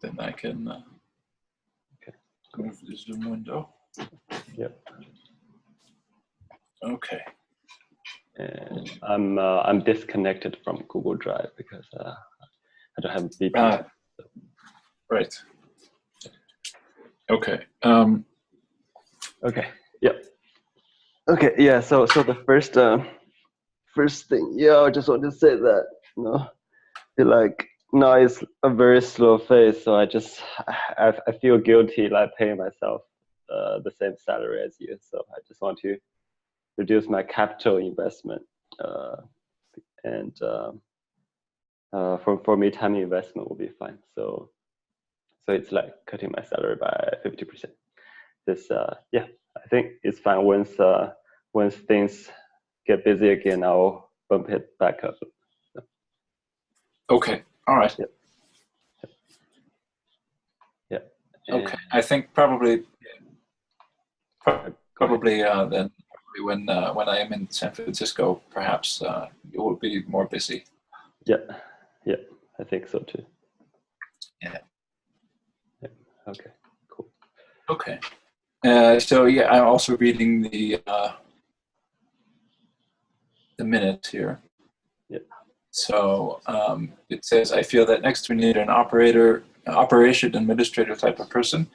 then I can move the Zoom window. Yep. Okay. And I'm disconnected from Google Drive because I don't have a VPN. Right. Okay. Okay. Yep. Okay. Yeah. So the first thing, yeah, I just want to say that feel like now it's a very slow phase, so I feel guilty like paying myself the same salary as you. So I just want to reduce my capital investment, and for me, time investment will be fine. So it's like cutting my salary by 50%. This yeah, I think it's fine. Once things get busy again, I'll bump it back up. So. Okay. All right. Yep. Yeah. Okay. I think probably then when I am in San Francisco, perhaps it will be more busy. Yeah. Yeah. I think so too. Yeah. Yeah. Okay. Cool. Okay. So yeah, I'm also reading the minutes here. Yep. So it says, I feel that next we need an operation administrator type of person.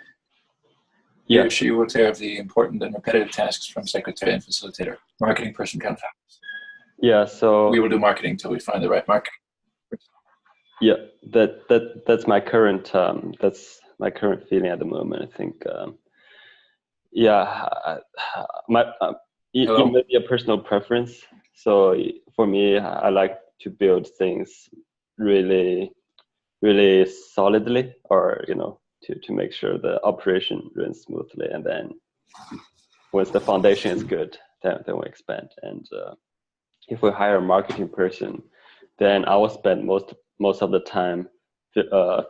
He or she will take care of the important and repetitive tasks from Secretary and Facilitator. Marketing person comes out. Yeah. So we will do marketing until we find the right marketing. Yeah, that's my current feeling at the moment. I think it may be a personal preference. So for me, I like to build things really, really solidly, or to make sure the operation runs smoothly, and then once the foundation is good, then we expand. And if we hire a marketing person, then I will spend most of the time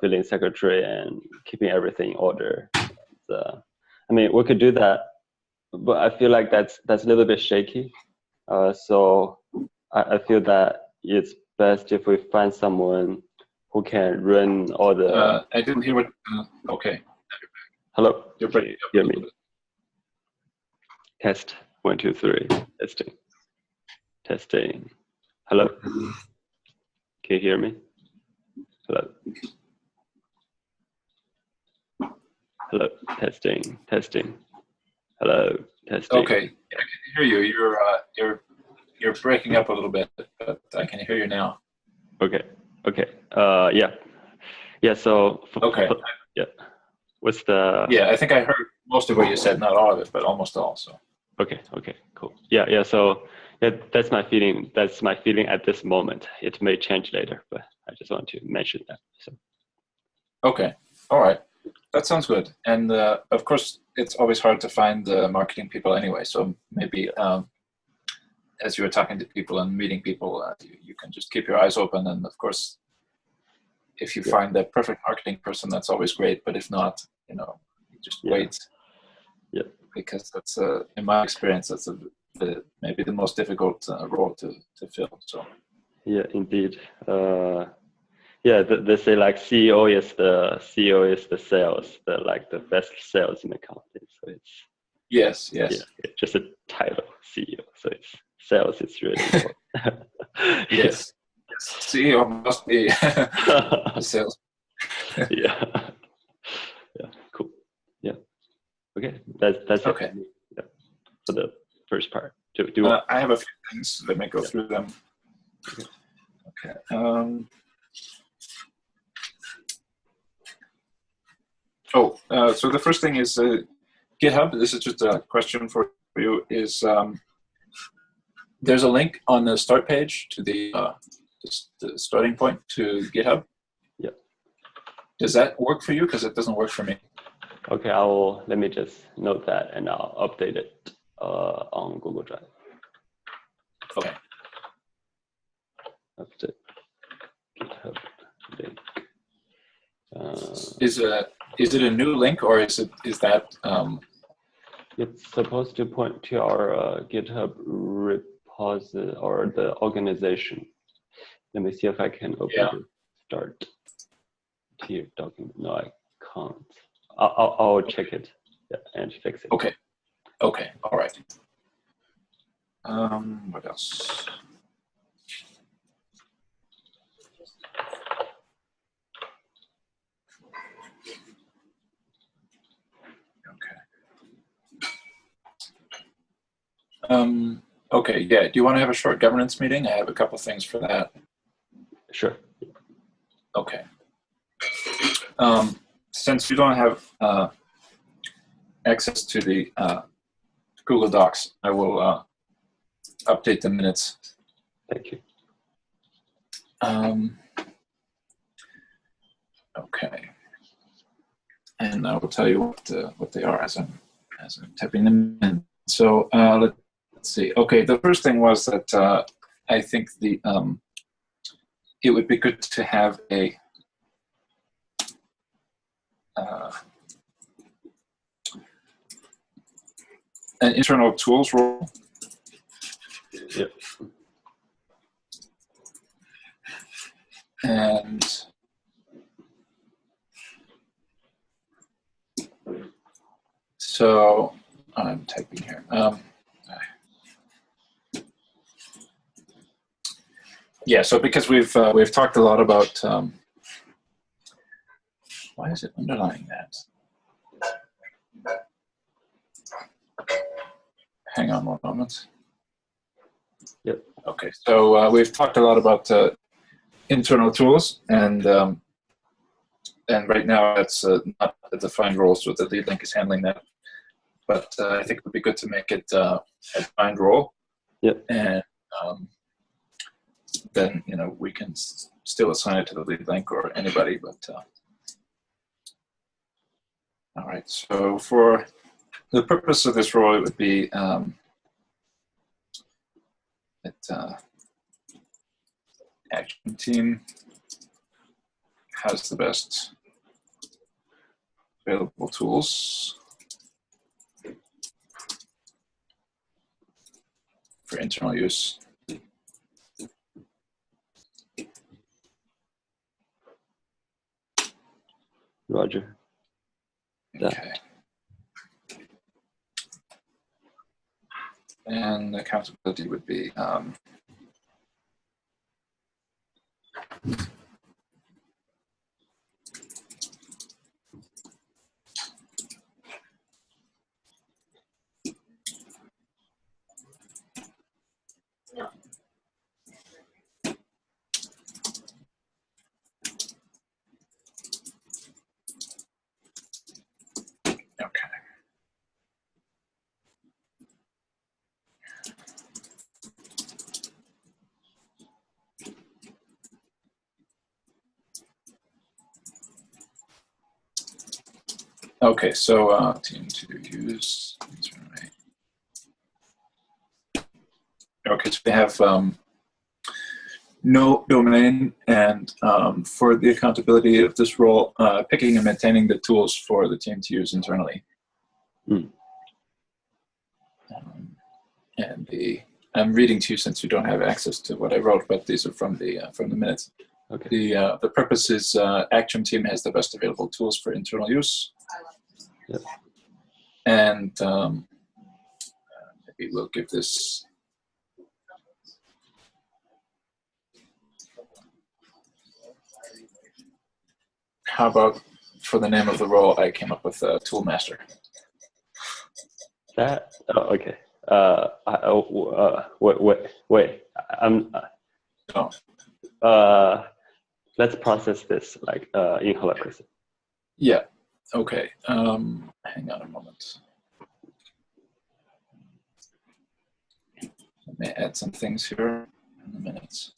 filling secretary and keeping everything in order. I mean, we could do that, but I feel like that's a little bit shaky. So I feel that it's best if we find someone who can run all the. I didn't hear what. Okay. Hello. You're breaking up. Hear me? Test 1 2 3. Testing. Testing. Hello. Can you hear me? Hello. Hello. Testing. Testing. Hello. Testing. Okay. I can hear you. You're breaking up a little bit, but I can hear you now. Okay. Okay. Yeah. Yeah. So. Okay. Yeah. What's the? Yeah, I think I heard most of what you said, not all of it, but almost all. So. Okay. Okay. Cool. Yeah. Yeah. So. Yeah, that's my feeling. That's my feeling at this moment. It may change later, but I just want to mention that. So. Okay. All right. That sounds good. And of course, it's always hard to find marketing people anyway. So maybe as you were talking to people and meeting people, you can just keep your eyes open. And of course, if you find that perfect marketing person, that's always great. But if not, you just wait. Yeah. Because that's, in my experience, that's maybe the most difficult role to fill. So. Yeah, indeed. Yeah, they say like CEO is the sales, the best sales in the company. So it's yes. Yeah, it's just a title, CEO. So it's sales. It's really important. Yes. CEO must be sales. Yeah. Yeah. Cool. Yeah. Okay. That's okay. It. Yeah. For the first part. I have a few things. Let me go through them. Okay. So the first thing is GitHub. This is just a question for you. Is there's a link on the start page to the starting point to GitHub? Yeah. Does that work for you? Because it doesn't work for me. Okay, let me just note that and I'll update it on Google Drive. Okay. Update GitHub link. Is it a new link or is that? It's supposed to point to our GitHub repository or the organization. Let me see if I can open the start Here document. No, I can't. I'll check it, yeah, and fix it. Okay. Okay. All right. What else? Okay, yeah. Do you want to have a short governance meeting? I have a couple things for that. Sure. Okay. Since you don't have access to the Google Docs, I will update the minutes. Thank you. Okay. And I will tell you what they are as I'm typing them in. So let's see. Okay, the first thing was that I think it would be good to have a an internal tools role. Yep. And so I'm typing here. Yeah, so because we've talked a lot about why is it underlining that? Hang on one moment. Yep. Okay, so we've talked a lot about internal tools, and right now that's not a defined role, so the lead link is handling that. But I think it would be good to make it a defined role. Yep. And then we can still assign it to the lead link or anybody. But all right. So for the purpose of this role, it would be action team has the best available tools for internal use. Roger. Okay. And accountability would be okay. Okay, so team to use internally. Okay, so we have no domain, and for the accountability of this role, picking and maintaining the tools for the team to use internally. And I'm reading to you since you don't have access to what I wrote, but these are from the minutes. Okay. The purpose is action team has the best available tools for internal use. Yep. And maybe we'll give this. How about for the name of the role, I came up with Tool Master. That okay. Wait. Let's process this like in holacracy. Yeah. Okay. Hang on a moment. Let me add some things here in the minutes.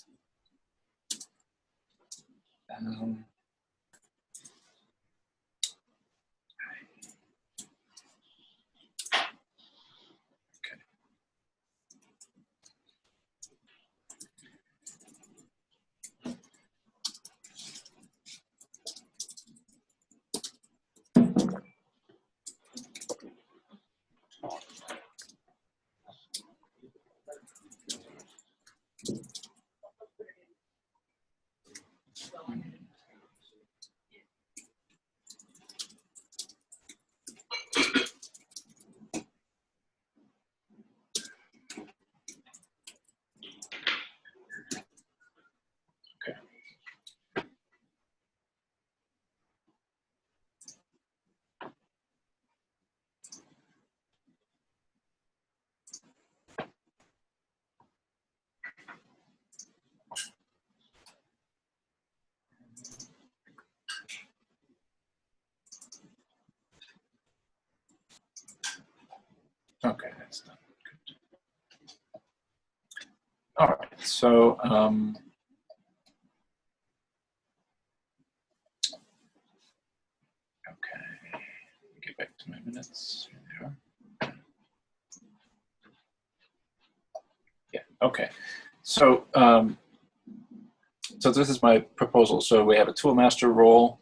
So okay, get back to my minutes. There. Yeah. Okay. So so this is my proposal. So we have a tool master role,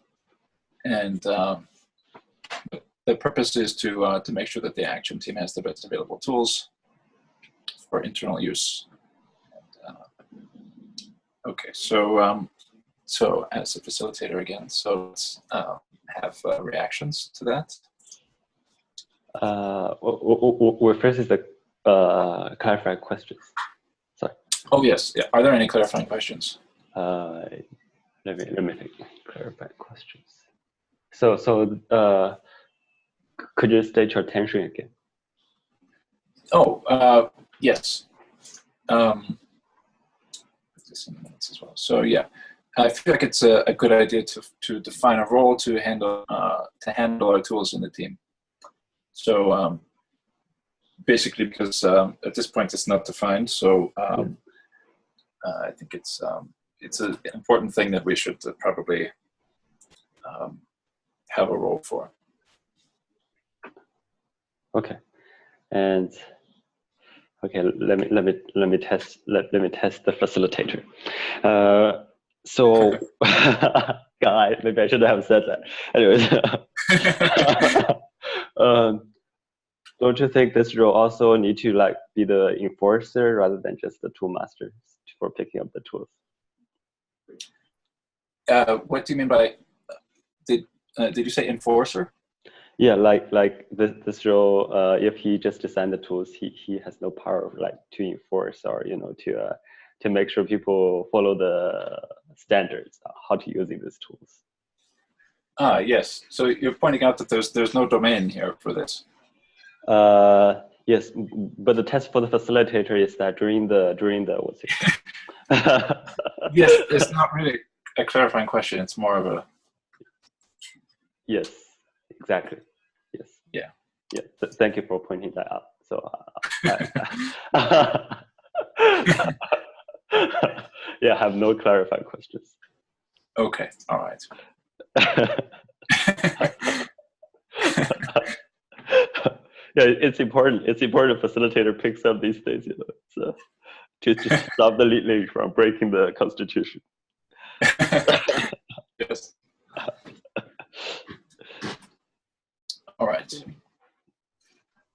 and the purpose is to make sure that the action team has the best available tools for internal use. And, okay, so so as a facilitator again, so let's have reactions to that. Well, first is the clarifying questions. Sorry. Oh yes, yeah. Are there any clarifying questions? Let me think. Clarifying questions. So could you state your intention again? Oh yes. Put this in the minutes as well. So yeah, I feel like it's a good idea to define a role to handle our tools in the team. So basically, because at this point it's not defined, so I think it's an important thing that we should probably have a role for. Okay, and okay, let me test the facilitator. So, God, maybe I should have said that. Anyways, don't you think this role also need to like be the enforcer rather than just the tool master for picking up the tools? What do you mean by did you say enforcer? Yeah, like this role, if he just designed the tools, he has no power like to enforce or to make sure people follow the standards how to using these tools. Ah, yes. So you're pointing out that there's no domain here for this. Yes, but the test for the facilitator is that during the what's it? Yes, it's not really a clarifying question. It's more of a. Yes, exactly. Yes. Yeah. Yeah. Thank you for pointing that out. So. Yeah, I have no clarifying questions. Okay. All right. Yeah, it's important. It's important facilitator picks up these things, so to stop the league from breaking the constitution. Yes. All right.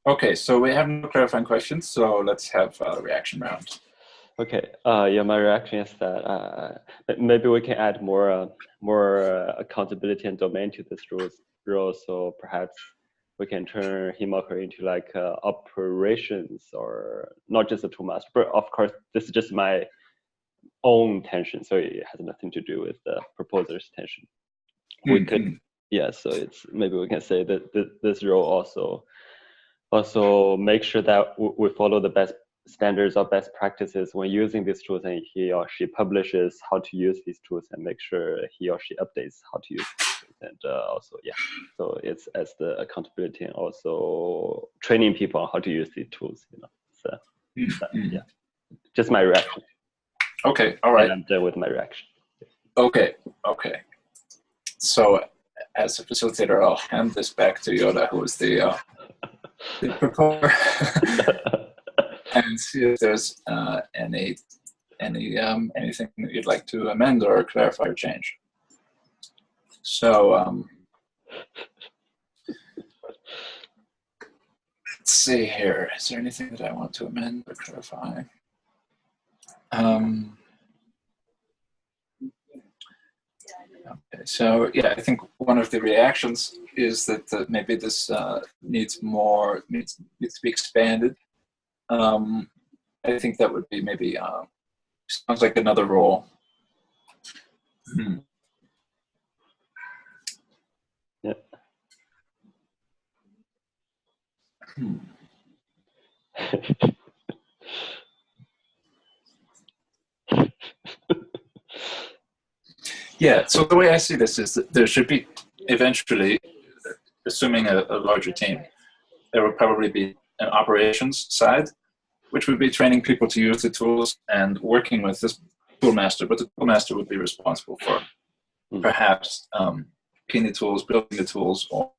Okay, so we have no clarifying questions, so let's have a reaction round. Okay. Yeah, my reaction is that maybe we can add more accountability and domain to this role. So perhaps we can turn him or her into like operations, or not just a tool master. But of course, this is just my own intention, so it has nothing to do with the proposer's intention. We could, yeah. So it's maybe we can say that this role also make sure that we follow the best standards or best practices when using these tools, and he or she publishes how to use these tools and make sure he or she updates how to use these tools. And also, yeah, so it's as the accountability and also training people on how to use these tools, So yeah, just my reaction. Okay, all right. And I'm done with my reaction. Okay. So as a facilitator, I'll hand this back to Yoda, who is the proposer, and see if there's anything that you'd like to amend or clarify or change. So let's see here. Is there anything that I want to amend or clarify? Okay, so yeah, I think one of the reactions is that maybe this needs to be expanded. I think that would be maybe sounds like another role. Yeah. Yeah, so the way I see this is that there should be eventually, assuming a larger team, there will probably be an operations side which would be training people to use the tools and working with this tool master. But the tool master would be responsible for perhaps picking the tools, building the tools, or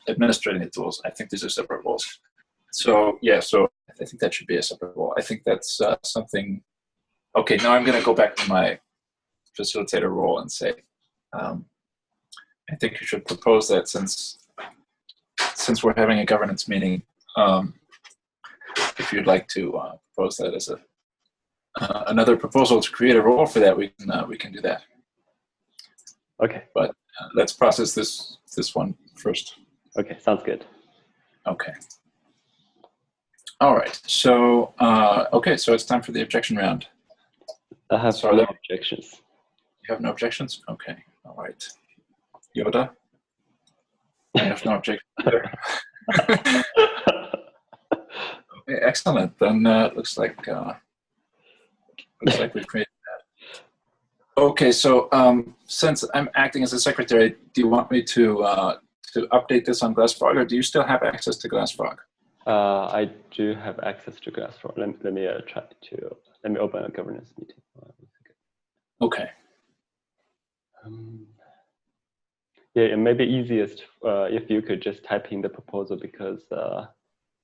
administrating the tools. I think these are separate roles. So yeah, so I think that should be a separate role. I think that's something. Okay, now I'm going to go back to my facilitator role and say, I think you should propose that since we're having a governance meeting, if you'd like to propose that as another proposal to create a role for that, we can do that. Okay. But let's process this one first. Okay, sounds good. Okay. All right. So okay, so it's time for the objection round. I have no objections. You have no objections? Okay. All right. Yoda? I have no objection either. Okay, excellent. Then looks like we've created that. Okay, so since I'm acting as a secretary, do you want me to update this on Glassfrog, or do you still have access to Glassfrog? I do have access to Glassfrog. Let me open a governance meeting. Okay. Yeah, it may be easiest if you could just type in the proposal, because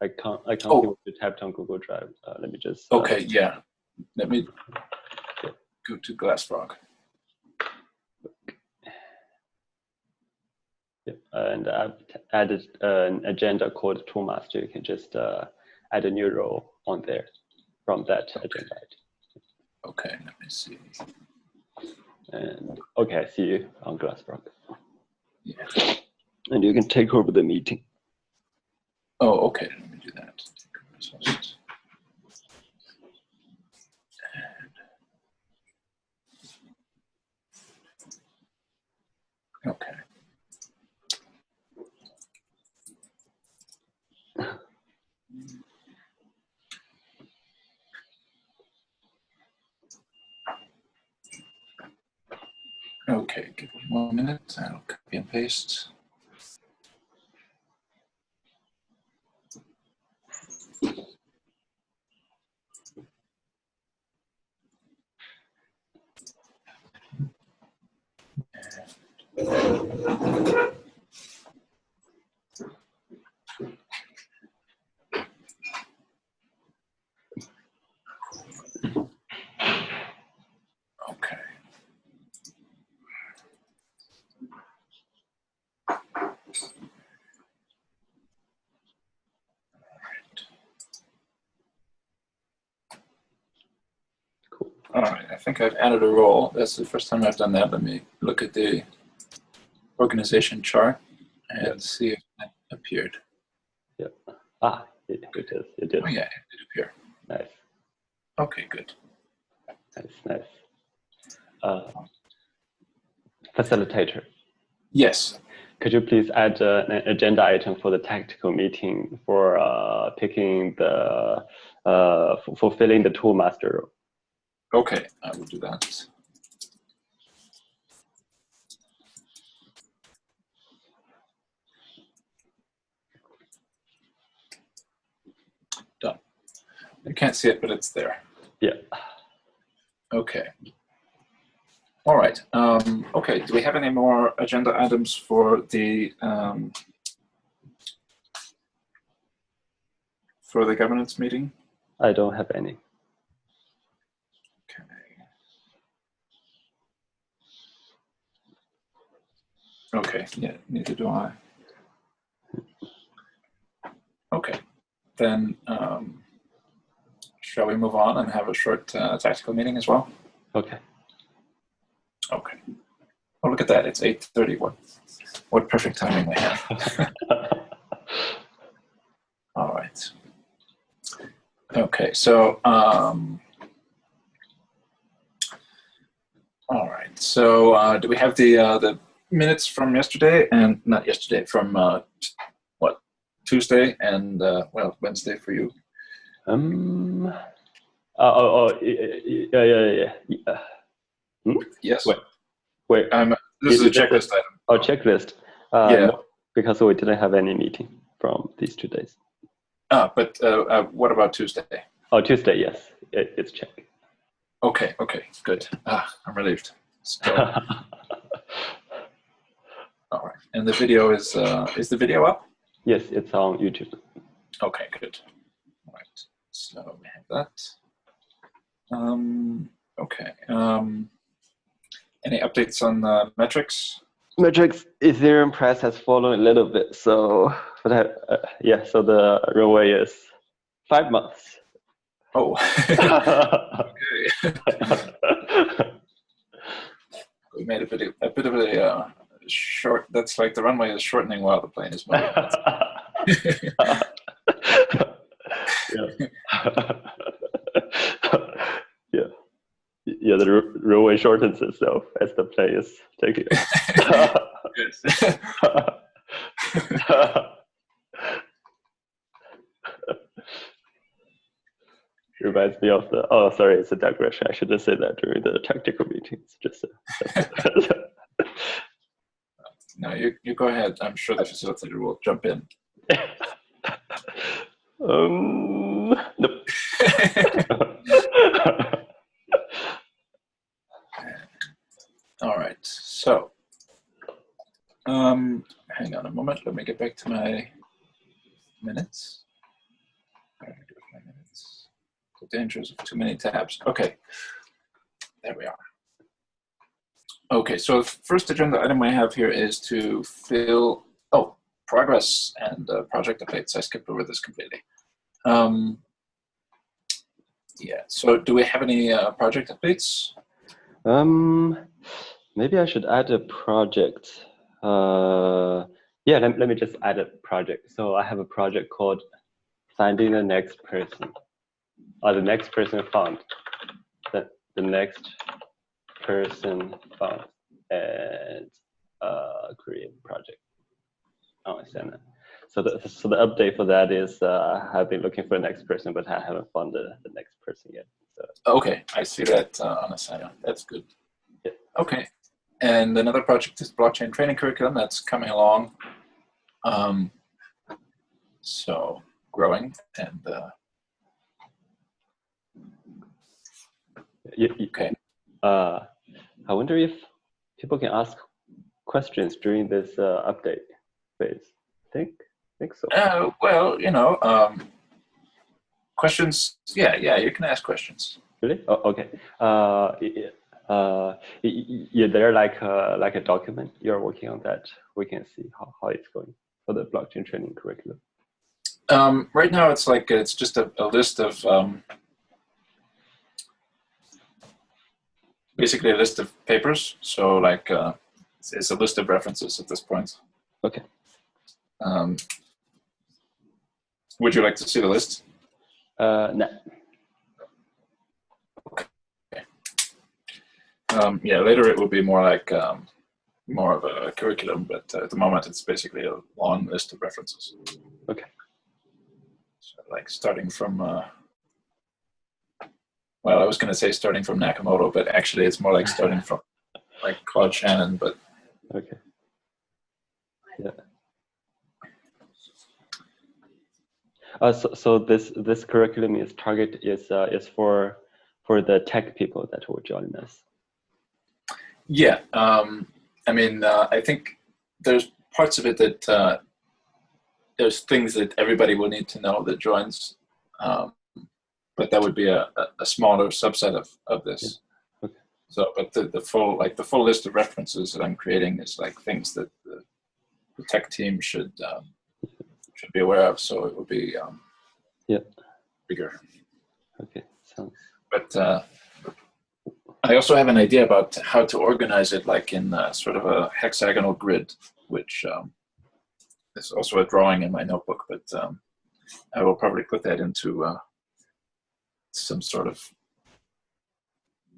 I can't see what you typed on Google Drive. Let me just. Okay. Yeah. Let me go to Glassfrog. Yep. And I've added an agenda called Toolmaster. You can just add a new role on there from that agenda. Okay. Let me see. And okay, I see you on Glassfrog. Yeah. And you can take over the meeting. Oh, okay. Let me do that. Okay. Okay, give me 1 minute. I'll copy and paste. Okay. Cool. All right, I think I've added a role. That's the first time I've done that. Let me look at the organization chart and see if that appeared. Yep. Ah, it is. It did. Oh yeah, it did appear. Nice. Okay, good. Nice. Facilitator. Yes. Could you please add an agenda item for the tactical meeting for picking the fulfilling the toolmaster role? Okay, I will do that. Done. You can't see it, but it's there. Yeah. Okay. All right. Okay. Do we have any more agenda items for the governance meeting? I don't have any. Okay. Yeah. Neither do I. Okay. Then shall we move on and have a short tactical meeting as well? Okay. Okay. Oh, look at that. It's 8:30. What perfect timing we have. All right. Okay. So, all right. So, do we have the minutes from yesterday and not yesterday, from what, Tuesday and well, Wednesday for you? Yeah. Yes. Wait. This is a checklist item. Oh, checklist. Yeah. No, because we didn't have any meeting from these 2 days. But what about Tuesday? Oh, Tuesday, yes, it's checked. Okay, good. I'm relieved. So, all right. And the video is the video up? Yes, it's on YouTube. Okay, good. All right. So we have that. Okay. Any updates on metrics? Metrics Ethereum price has fallen a little bit, so so the runway is 5 months. Oh. Okay. We made a bit of a short. That's like the runway is shortening while the plane is moving. Yeah. Yeah, the runway shortens itself as the plane is taking Reminds me of the, oh, sorry, it's a digression. I shouldn't say that during the tactical meetings. Just No, you go ahead. I'm sure the facilitator will jump in. Nope. All right. So, hang on a moment. Let me get back to my minutes. The dangers of too many tabs. Okay. There we are. Okay, so the first agenda item I have here is to fill, progress and project updates. I skipped over this completely. Yeah, so do we have any project updates? Maybe I should add a project. Yeah, let me just add a project. So I have a project called Finding the Next Person, or the next person found. The next person found, and create a project. Oh, I understand that. So the update for that is I've been looking for the next person, but I haven't found the next person yet. So. Okay, I see that on a sign-on. That's good. Yeah. Okay, and another project is blockchain training curriculum that's coming along. So growing and okay. I wonder if people can ask questions during this update phase. Think so. Well, questions. Yeah, you can ask questions. Really? Oh, okay. Yeah, there like a document you're working on that we can see how it's going for the blockchain training curriculum. Right now, it's just a list of basically a list of papers. So it's a list of references at this point. Okay. Would you like to see the list? No. Okay. Yeah, later it will be more like more of a curriculum, but at the moment it's basically a long list of references. Okay. So like starting from, well, I was going to say starting from Nakamoto, but actually it's more like starting from like Claude Shannon, but. Okay. Yeah. So this curriculum is for the tech people that will join us. Yeah, I mean, I think there's parts of it that there's things that everybody will need to know that joins, but that would be a smaller subset of this. Yeah. Okay. So, but the full list of references that I'm creating is like things that the tech team should be aware of. So it will be bigger. Okay, sounds. But I also have an idea about how to organize it, like in sort of a hexagonal grid, which is also a drawing in my notebook, but I will probably put that into some sort of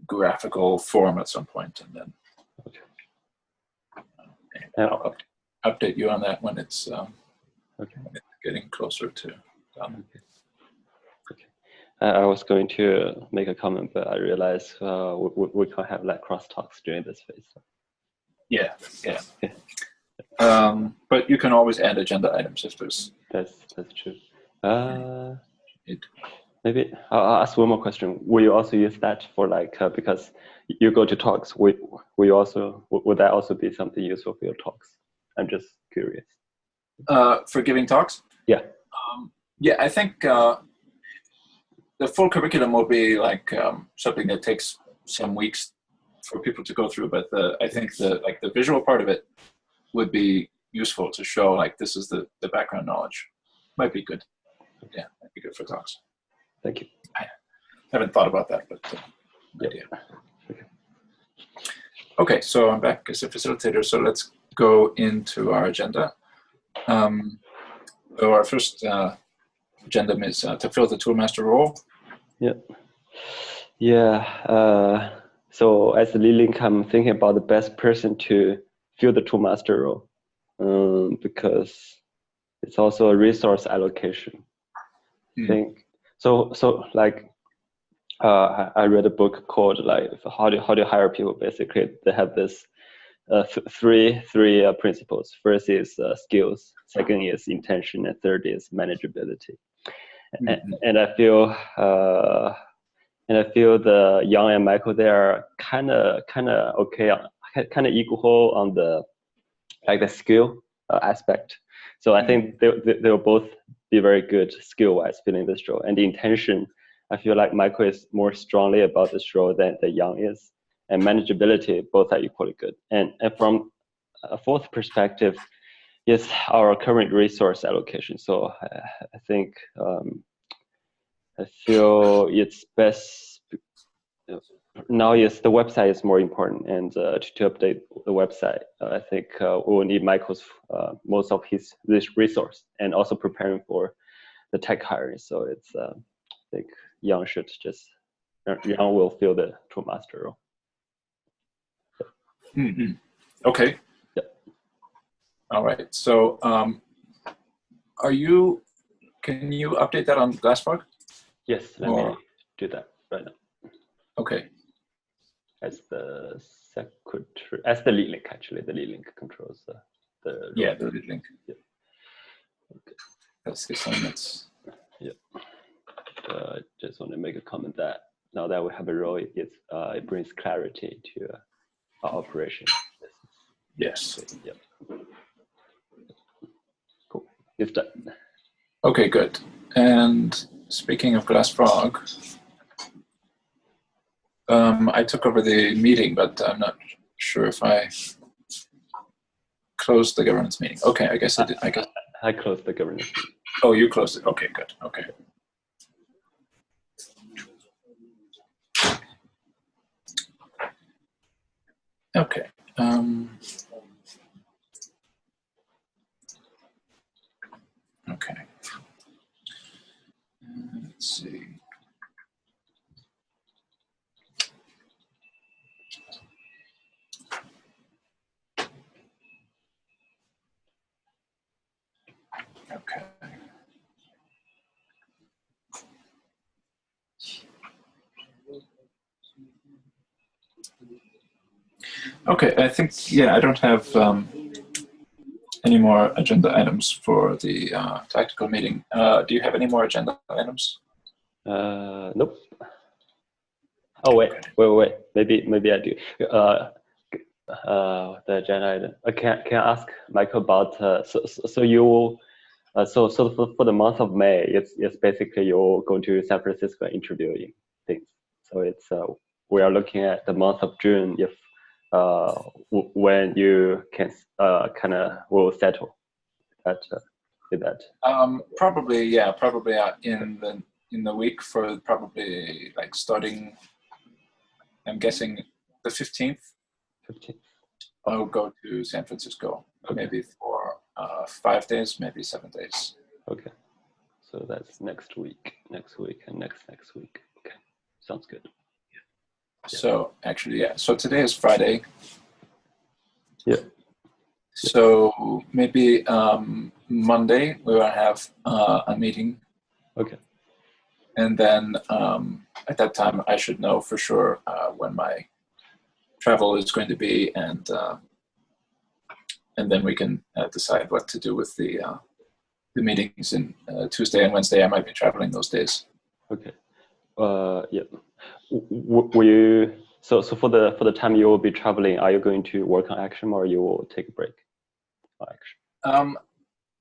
graphical form at some point, and then I'll update you on that when it's, when it's getting closer to done. Okay. I was going to make a comment, but I realized we can't have like crosstalks during this phase. So. Yeah. But you can always add agenda items if there's. That's true. Maybe I'll ask one more question. Will you also use that for like because you go to talks? Will you also would that also be something useful for your talks? I'm just curious. For giving talks? Yeah. Yeah, I think the full curriculum will be like something that takes some weeks for people to go through. But I think the visual part of it would be useful to show like this is the background knowledge. Might be good. Yeah, might be good for talks. Thank you. I haven't thought about that, but idea. Okay, so I'm back as a facilitator. So let's go into our agenda. So our first agenda is to fill the toolmaster role. Yeah. So as the lead link, I'm thinking about the best person to fill the toolmaster role, because it's also a resource allocation. I think so. Like, I read a book called like how do you hire people. Basically, they have this three principles. First is skills. Second is intention, and third is manageability. And I feel the Yang and Michael, they are kind of okay, kind of equal on the like the skill aspect. So I think they'll both be very good skill-wise filling this role. And the intention, I feel like Michael is more strongly about this role than the Yang is. And manageability, both are equally good. And from a fourth perspective is our current resource allocation. So I think I feel it's best now. Yes, the website is more important, and to update the website, I think we will need Michael's most of his resource, and also preparing for the tech hiring. So it's I think Yang will fill the toolmaster role. Okay. Yeah. All right. So can you update that on Glassfrog? Yes, let me do that right now. Okay. As the secretary, as the lead link, actually, the lead link controls the lead link. Yeah. Okay. That's the assignments. Yeah. Just want to make a comment that now that we have a role, it brings clarity to our operation. Yes. Yeah. Cool. It's done. Okay, good. And speaking of Glassfrog, I took over the meeting, but I'm not sure if I closed the governance meeting. Okay, I guess I did. I closed the governance meeting. Oh, you closed it. Okay, good. Okay. Okay. Okay. Let's see. Okay. Okay, I think, yeah, I don't have any more agenda items for the tactical meeting. Do you have any more agenda items? Nope. Oh, wait. Maybe I do. The agenda item. Can I ask Michael about, so you, so for the month of May, it's basically you're going to San Francisco interviewing things. So it's, we are looking at the month of June, if when you can kind of will settle with that. Probably, yeah, probably in the week for probably like starting, I'm guessing the 15th. 15th. I'll go to San Francisco, maybe for 5 days, maybe 7 days. Okay, so that's next week, and next week. Okay, sounds good. So actually, yeah. So today is Friday. Yeah. So maybe Monday we will have a meeting. Okay. And then at that time I should know for sure when my travel is going to be, and then we can decide what to do with the meetings. In Tuesday and Wednesday I might be traveling those days. Okay. Yeah. Will you? So for the time you will be traveling, are you going to work on Action or you will take a break on Action?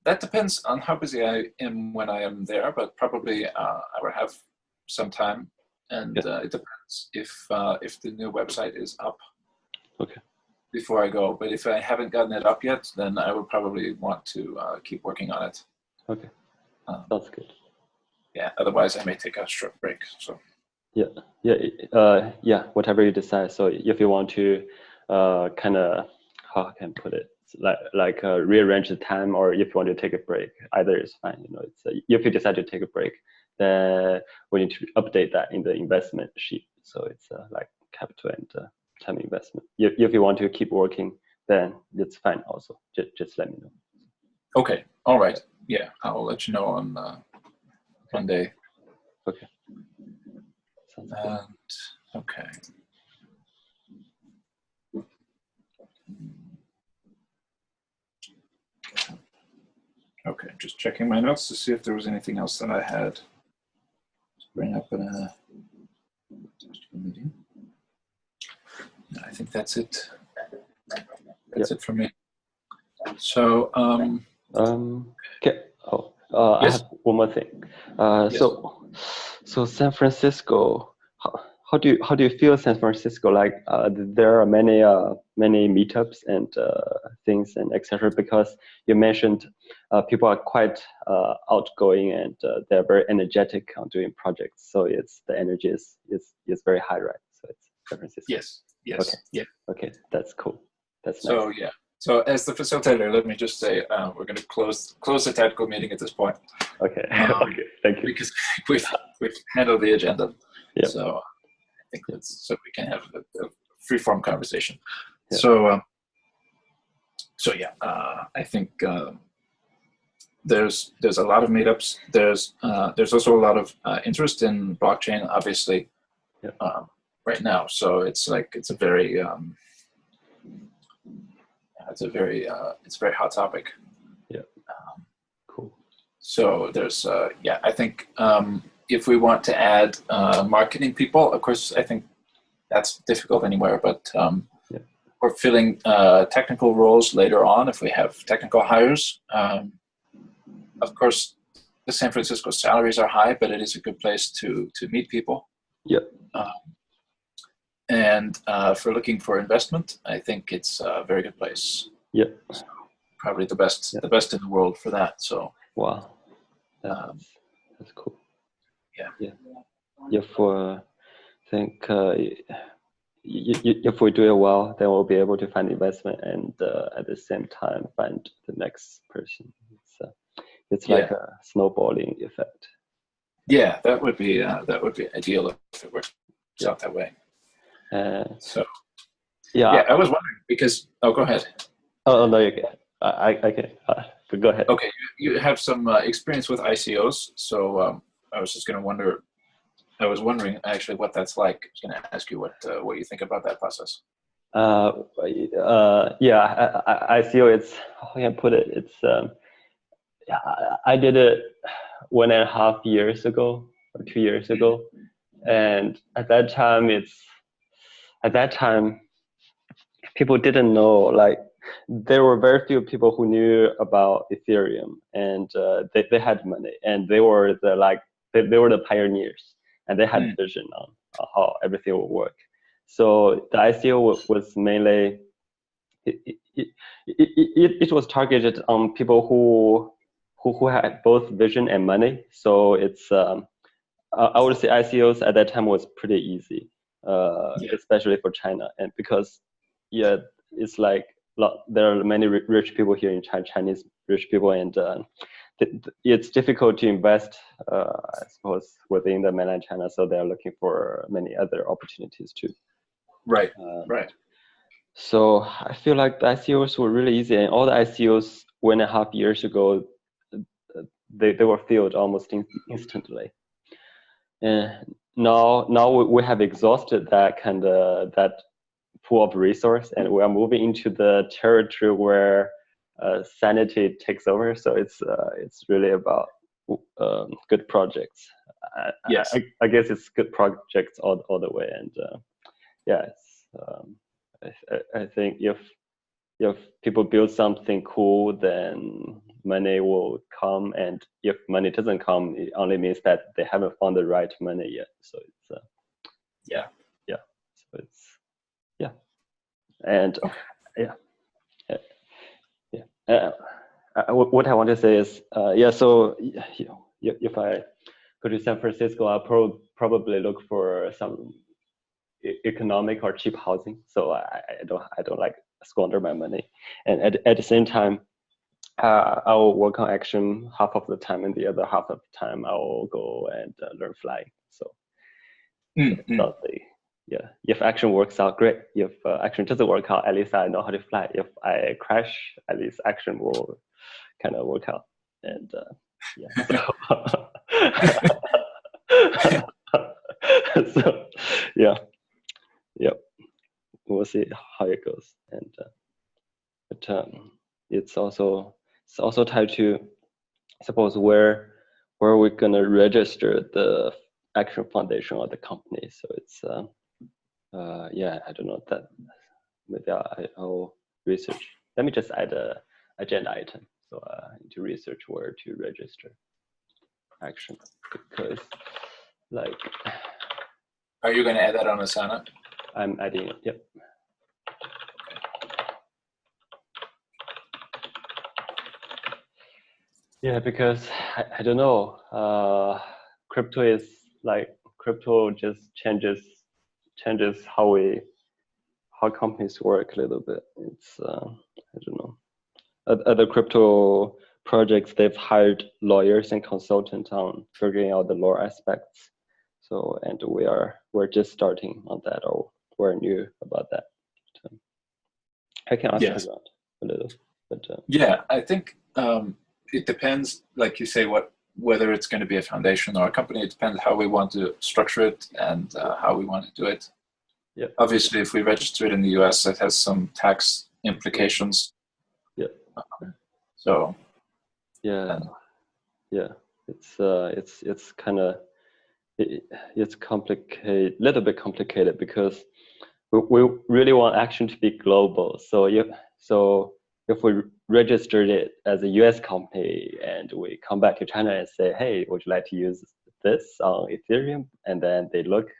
That depends on how busy I am when I am there, but probably I will have some time, and it depends if the new website is up. Okay. Before I go, but if I haven't gotten it up yet, then I would probably want to keep working on it. Okay. Sounds good. Yeah. Otherwise, I may take a short break. So. Yeah. Whatever you decide. So if you want to, kind of, how can I put it? Like rearrange the time, or if you want to take a break, either is fine. You know, it's if you decide to take a break, then we need to update that in the investment sheet. So it's like capital and time investment. If you want to keep working, then it's fine. Also, just let me know. Okay. All right. Yeah, I'll let you know on Monday. Okay. Sounds good. Okay. Okay, just checking my notes to see if there was anything else that I had to bring up in a meeting. No, I think that's it. That's it for me. So, okay. Oh, yes. I have one more thing. Yes. So San Francisco. How do you feel San Francisco? Like there are many meetups and things and etc. Because you mentioned people are quite outgoing and they're very energetic on doing projects. So it's the energy is very high, right? So it's San Francisco. Yes. Yes. Okay. Yeah. Okay, that's cool. That's nice. So yeah. So as the facilitator, let me just say we're going to close the tactical meeting at this point. Okay. Okay. Thank you. Because we've handled the agenda. Yeah. So I think that's so we can have a free-form conversation. Yeah. So yeah, I think there's a lot of meetups. There's also a lot of interest in blockchain, obviously, right now. So it's a very hot topic. Yeah. Cool. So there's I think if we want to add marketing people, of course, I think that's difficult anywhere, but we're filling technical roles later on if we have technical hires. Of course, the San Francisco salaries are high, but it is a good place to meet people. Yeah. And for looking for investment, I think it's a very good place. Yeah. So probably the best in the world for that. So. Wow. That's cool. Yeah. I think if we do it well, then we'll be able to find investment and at the same time find the next person. It's like a snowballing effect. Yeah, that would be ideal if it worked out that way. So. Yeah, I was wondering because. Oh, go ahead. Oh no, you can. I can. But go ahead. Okay, you have some experience with ICOs, so I was just going to wonder. I was wondering actually what that's like. I was going to ask you what you think about that process. ICO. It's how can I put it? It's I did it 1.5 years ago or 2 years ago, and at that time people didn't know, like there were very few people who knew about Ethereum, and they had money, and they were the pioneers, and they had vision on how everything would work. So the ICO was mainly it was targeted on people who had both vision and money. So it's I would say ICOs at that time was pretty easy, especially for China, and because it's like there are many rich people here in China, Chinese rich people, and it's difficult to invest, I suppose, within the mainland China. So they're looking for many other opportunities too. Right. Right. So I feel like the ICOs were really easy, and all the ICOs 1.5 years ago, they were filled almost instantly. And now we have exhausted that pool of resource, and we are moving into the territory where sanity takes over. So it's really about good projects. Yes. I guess it's good projects all the way. And yeah, I think if people build something cool, then money will come. And if money doesn't come, it only means that they haven't found the right money yet. So it's yeah. So it's and okay. what I want to say is so if I go to San Francisco, I'll probably look for some economic or cheap housing. So I don't like squander my money. And at the same time, I'll work on action half of the time, and the other half of the time I'll go and learn flying. So if action works out, great. If action doesn't work out, at least I know how to fly. If I crash, at least action will kind of work out. And so we'll see how it goes. And but it's also tied to, I suppose, where we're gonna register the action foundation or the company. So it's I don't know that. Maybe I'll research. Let me just add a agenda item. So I need to research where to register action, because are you going to add that on Asana? I'm adding it. Yep. Yeah, because I don't know. Crypto just changes how companies work a little bit. It's I don't know. Other crypto projects, they've hired lawyers and consultants on figuring out the law aspects. So, and we're just starting on that, or we're new about that. I can ask around a little, but I think it depends, like you say, whether it's going to be a foundation or a company. It depends how we want to structure it and how we want to do it. Yeah. Obviously, if we register it in the US, it has some tax implications. Yeah. So. It's kind of it's complicated, little bit complicated, because we really want action to be global. So if we registered it as a US company and we come back to China and say, hey, would you like to use this on Ethereum? And then they look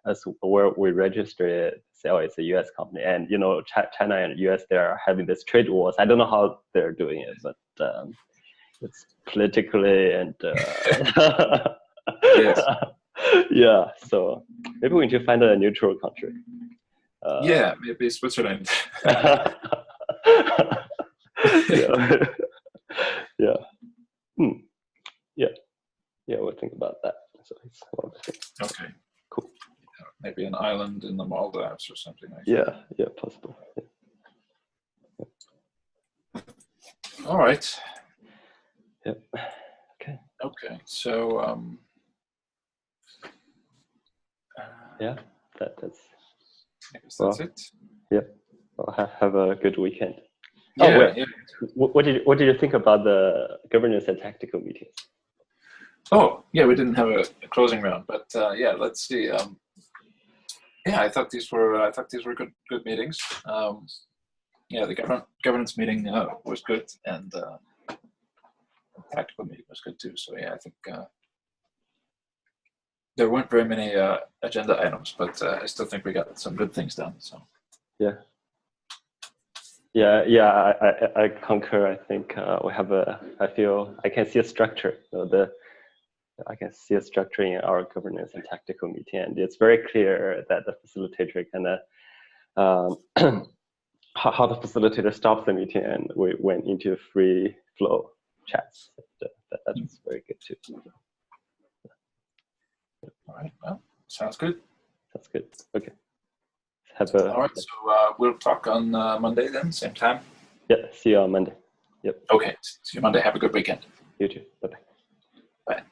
as where we register it, say, oh, it's a US company. And China and US, they're having this trade wars. I don't know how they're doing it, but it's politically and yes. Yeah, so maybe we need to find a neutral country. Maybe Switzerland. We'll think about that. So it's one of the things. Okay, cool. Maybe an island in the Maldives or something like that. Yeah, possible. All right. Yep. Okay. So that's. I guess that's it. Yeah. Well, have a good weekend. Yeah. What did you think about the governance and tactical meetings? Oh, yeah, we didn't have a closing round, but let's see. I thought these were good meetings. The governance meeting was good, and the tactical meeting was good too. So I think there weren't very many agenda items, but I still think we got some good things done. So I concur. I think we have I can see a structure. I can see a structure in our governance and tactical meeting, and it's very clear that the facilitator how the facilitator stops the meeting, and we went into free flow chats. That's very good too. All right. Well, sounds good. That's good. Okay. All right. So we'll talk on Monday then, same time. Yeah. See you on Monday. Yep. Okay. See you Monday. Have a good weekend. You too. Bye-bye. Bye.